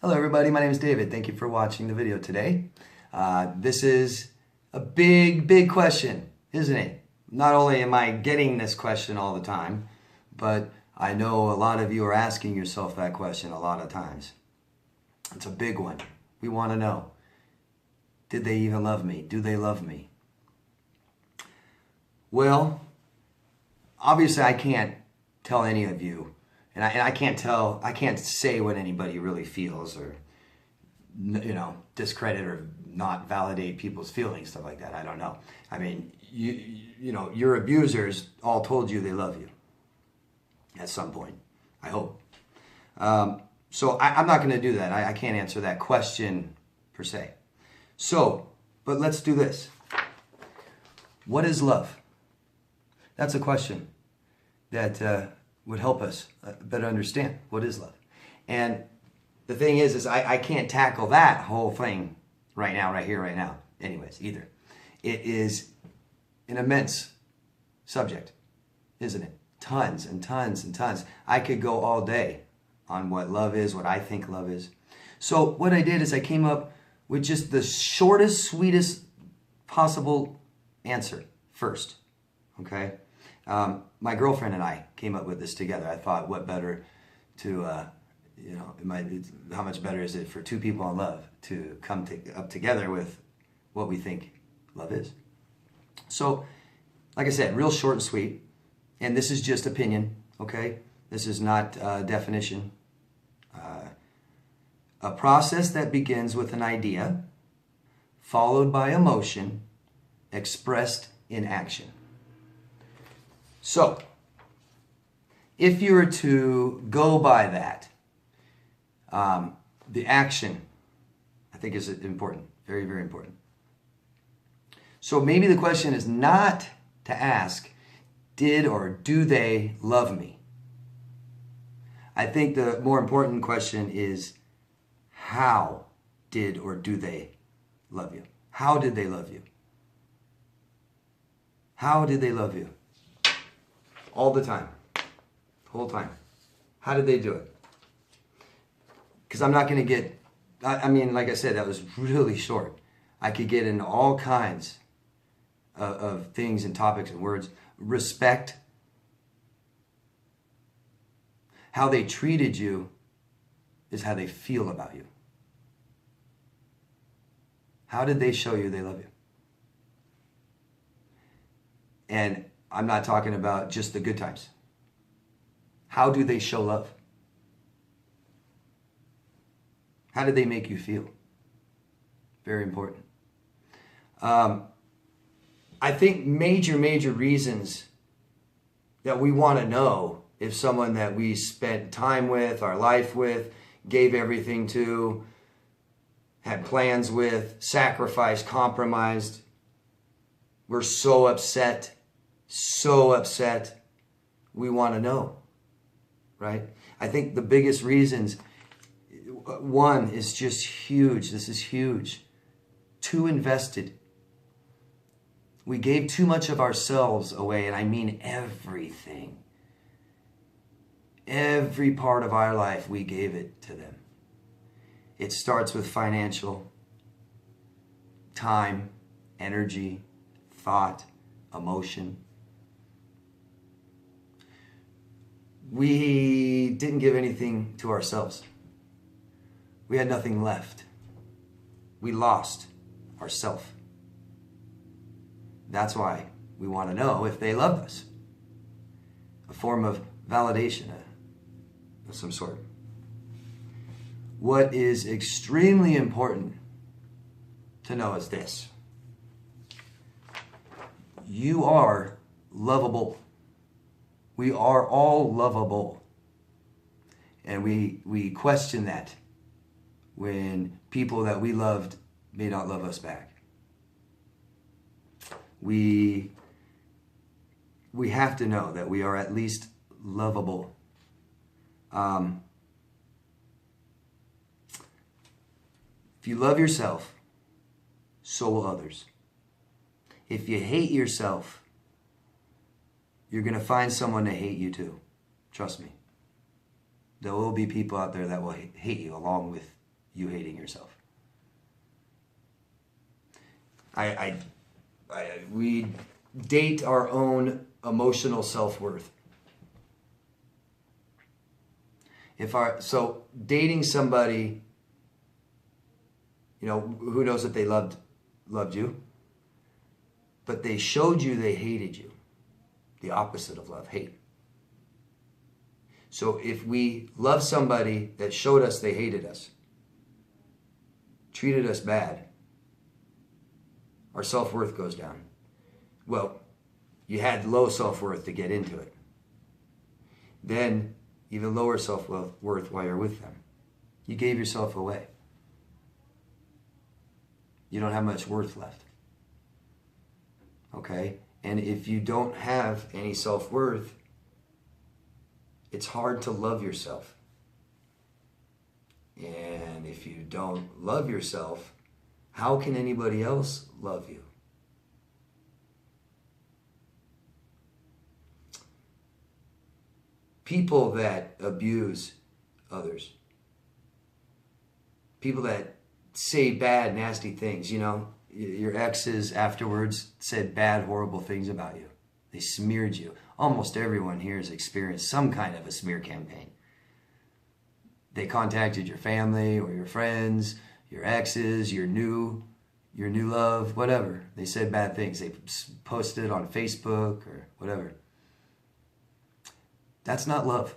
Hello everybody, my name is David. Thank you for watching the video today. This is a big question, isn't it? Not only am I getting this question all the time, but I know a lot of you are asking yourself that question a lot of times. It's a big one. We want to know, did they even love me? Do they love me? Well, obviously I can't tell any of you, and I can't say what anybody really feels, or discredit or not validate people's feelings, stuff like that. I don't know. I mean, your abusers all told you they love you at some point, I hope. So I'm not going to do that. I can't answer that question per se. But let's do this. What is love? That's a question that would help us better understand what is love. And the thing is I can't tackle that whole thing right now, right here, right now, anyways, either. It is an immense subject, isn't it? Tons and tons and tons. I could go all day on what love is, what I think love is. So what I did is I came up with just the shortest, sweetest possible answer first, okay? My girlfriend and I came up with this together. I thought, what better to, how much better is it for two people in love to come up together with what we think love is? So, like I said, real short and sweet. And this is just opinion, okay? This is not definition. A process that begins with an idea, followed by emotion, expressed in action. So, if you were to go by that, the action, I think, is important. Very, very important. So maybe the question is not to ask, did or do they love me? I think the more important question is, how did or do they love you? How did they love you? How did they love you? All the time. The whole time. How did they do it? Because I'm not going to get, like I said, that was really short. I could get into all kinds of things and topics and words. Respect. How they treated you is how they feel about you. How did they show you they love you? And I'm not talking about just the good times. How do they show love? How did they make you feel? Very important. I think major reasons that we want to know if someone that we spent time with, our life with, gave everything to, had plans with, sacrificed, compromised, we're so upset, we want to know, right? I think the biggest reasons, one is just huge. This is huge. Too invested. We gave too much of ourselves away, and I mean everything. Every part of our life, we gave it to them. It starts with financial, time, energy, thought, emotion. We didn't give anything to ourselves. We had nothing left. We lost ourselves. That's why we want to know if they love us. A form of validation of some sort. What is extremely important to know is this. You are lovable. We are all lovable. And we question that when people that we loved may not love us back. We have to know that we are at least lovable. If you love yourself, so will others. If you hate yourself, you're going to find someone to hate you too. Trust me. There will be people out there that will hate you along with you hating yourself. We date our own emotional self-worth. So dating somebody, you know, who knows if they loved you, but they showed you they hated you. The opposite of love, hate. So if we love somebody that showed us they hated us, treated us bad, our self-worth goes down. Well, you had low self-worth to get into it. Then even lower self-worth while you're with them. You gave yourself away. You don't have much worth left. Okay? And if you don't have any self-worth, it's hard to love yourself. And if you don't love yourself, how can anybody else love you? People that abuse others, people that say bad, nasty things, you know, your exes afterwards said bad, horrible things about you. They smeared you. Almost everyone here has experienced some kind of a smear campaign. They contacted your family or your friends, your exes, your new love, whatever. They said bad things. They posted on Facebook or whatever. That's not love.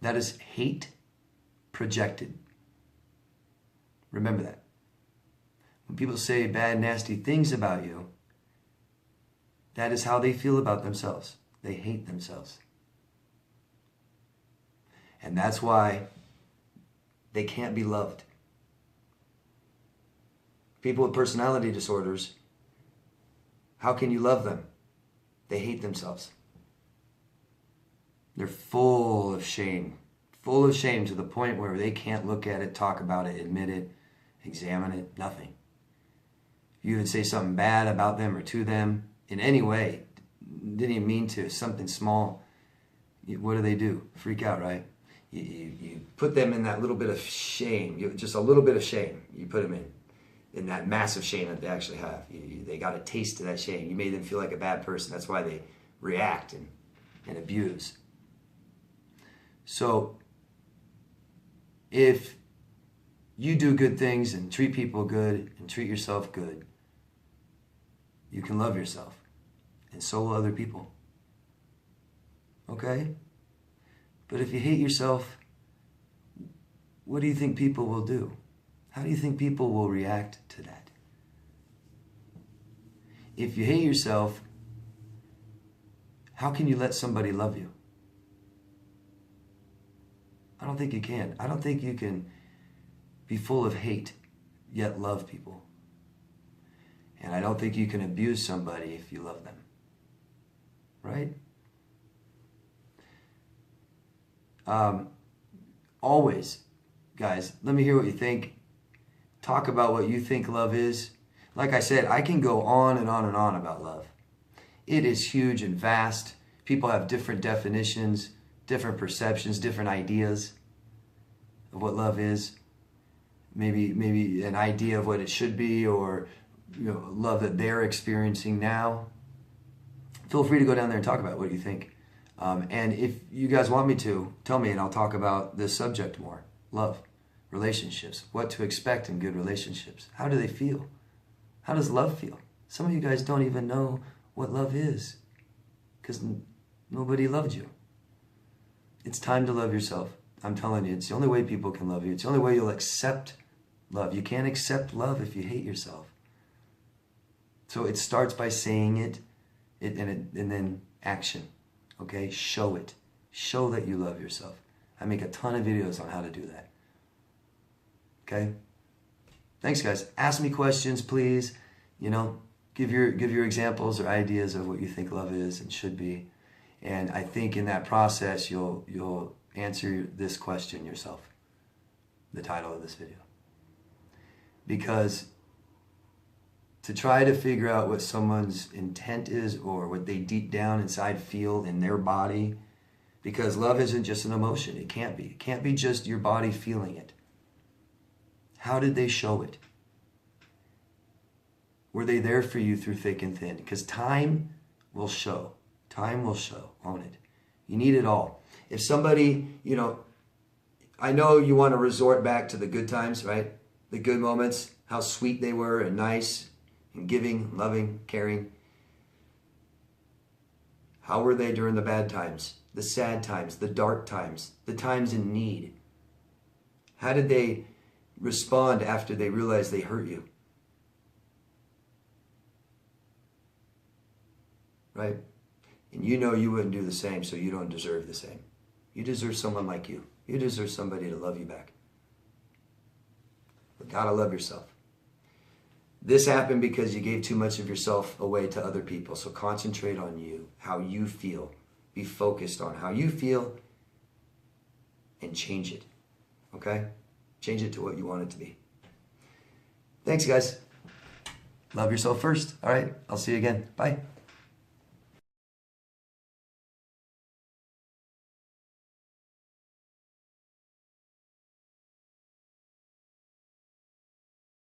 That is hate projected. Remember that. When people say bad, nasty things about you, that is how they feel about themselves. They hate themselves. And that's why they can't be loved. People with personality disorders, how can you love them? They hate themselves. They're full of shame to the point where they can't look at it, talk about it, admit it, examine it, nothing. If you would say something bad about them or to them in any way, didn't even mean to, something small, what do? Freak out, right? You put them in that little bit of shame, just a little bit of shame, you put them in that massive shame that they actually have. They got a taste of that shame. You made them feel like a bad person. That's why they react and abuse. So if you do good things and treat people good and treat yourself good, you can love yourself, and so will other people. Okay? But if you hate yourself, what do you think people will do? How do you think people will react to that? If you hate yourself, how can you let somebody love you? I don't think you can. I don't think you can be full of hate yet love people. And I don't think you can abuse somebody if you love them. Right? Always, guys, let me hear what you think. Talk about what you think love is. Like I said, I can go on and on and on about love. It is huge and vast. People have different definitions, different perceptions, different ideas of what love is. Maybe an idea of what it should be, or love that they're experiencing now. Feel free to go down there and talk about what you think. And if you guys want me to, tell me and I'll talk about this subject more. Love, relationships, what to expect in good relationships. How do they feel? How does love feel? Some of you guys don't even know what love is because nobody loved you. It's time to love yourself. I'm telling you, it's the only way people can love you. It's the only way you'll accept love. You can't accept love if you hate yourself. So it starts by saying it, and then action. Okay? Show it. Show that you love yourself. I make a ton of videos on how to do that. Okay? Thanks, guys. Ask me questions, please. Give your examples or ideas of what you think love is and should be. And I think in that process, you'll answer this question yourself. The title of this video. Because to try to figure out what someone's intent is or what they deep down inside feel in their body, because love isn't just an emotion. It can't be. It can't be just your body feeling it. How did they show it? Were they there for you through thick and thin? Because time will show. Time will show, won't it? You need it all. If somebody, I know you want to resort back to the good times, right? The good moments, how sweet they were and nice and giving, loving, caring. How were they during the bad times, the sad times, the dark times, the times in need? How did they respond after they realized they hurt you? Right? And you know you wouldn't do the same, so you don't deserve the same. You deserve someone like you. You deserve somebody to love you back. But gotta love yourself. This happened because you gave too much of yourself away to other people. So concentrate on you, how you feel. Be focused on how you feel and change it. Okay? Change it to what you want it to be. Thanks, guys. Love yourself first. All right? I'll see you again. Bye.